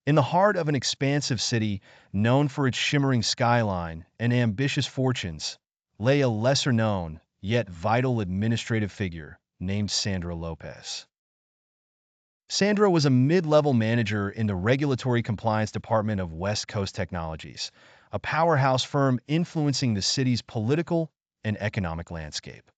In the heart of an expansive city known for its shimmering skyline and ambitious fortunes, lay a lesser-known, yet vital administrative figure named Sandra Lopez. Sandra was a mid-level manager in the regulatory compliance department of West Coast Technologies, a powerhouse firm influencing the city's political and economic landscape.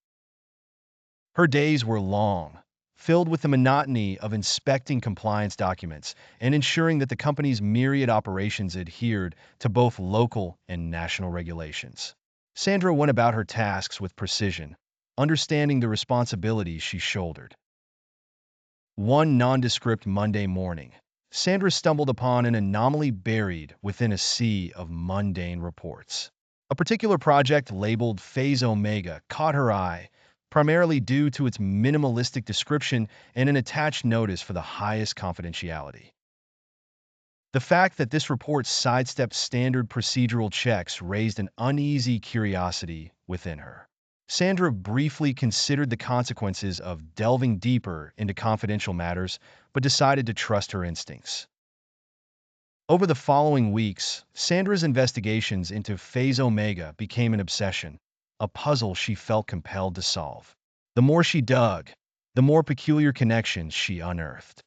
Her days were long, filled with the monotony of inspecting compliance documents and ensuring that the company's myriad operations adhered to both local and national regulations. Sandra went about her tasks with precision, understanding the responsibilities she shouldered. One nondescript Monday morning, Sandra stumbled upon an anomaly buried within a sea of mundane reports. A particular project labeled Phase Omega caught her eye, primarily due to its minimalistic description and an attached notice for the highest confidentiality. The fact that this report sidestepped standard procedural checks raised an uneasy curiosity within her. Sandra briefly considered the consequences of delving deeper into confidential matters, but decided to trust her instincts. Over the following weeks, Sandra's investigations into Phase Omega became an obsession, a puzzle she felt compelled to solve. The more she dug, the more peculiar connections she unearthed.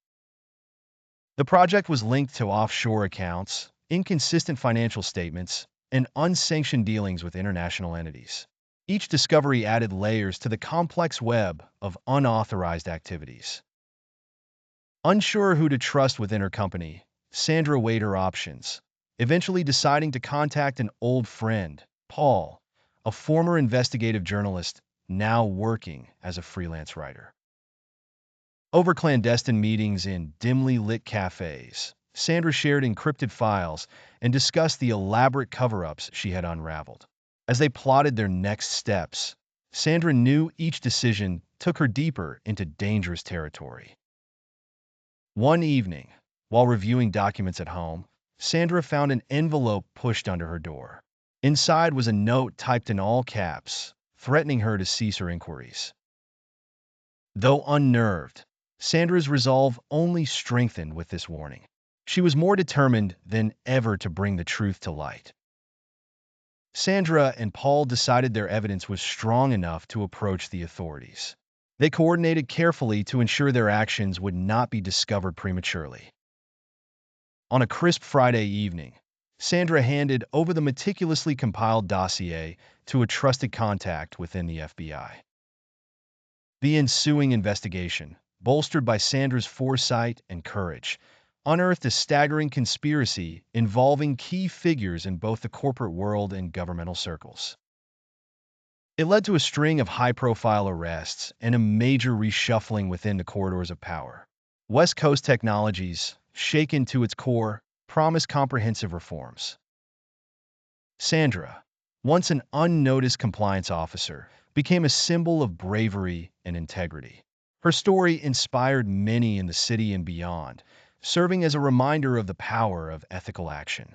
The project was linked to offshore accounts, inconsistent financial statements, and unsanctioned dealings with international entities. Each discovery added layers to the complex web of unauthorized activities. Unsure who to trust within her company, Sandra weighed her options, eventually deciding to contact an old friend, Paul, a former investigative journalist now working as a freelance writer. Over clandestine meetings in dimly lit cafes, Sandra shared encrypted files and discussed the elaborate cover-ups she had unraveled. As they plotted their next steps, Sandra knew each decision took her deeper into dangerous territory. One evening, while reviewing documents at home, Sandra found an envelope pushed under her door. Inside was a note typed in all caps, threatening her to cease her inquiries. Though unnerved, Sandra's resolve only strengthened with this warning. She was more determined than ever to bring the truth to light. Sandra and Paul decided their evidence was strong enough to approach the authorities. They coordinated carefully to ensure their actions would not be discovered prematurely. On a crisp Friday evening, Sandra handed over the meticulously compiled dossier to a trusted contact within the FBI. The ensuing investigation, bolstered by Sandra's foresight and courage, unearthed a staggering conspiracy involving key figures in both the corporate world and governmental circles. It led to a string of high-profile arrests and a major reshuffling within the corridors of power. West Coast Technologies, shaken to its core, promised comprehensive reforms. Sandra, once an unnoticed compliance officer, became a symbol of bravery and integrity. Her story inspired many in the city and beyond, serving as a reminder of the power of ethical action.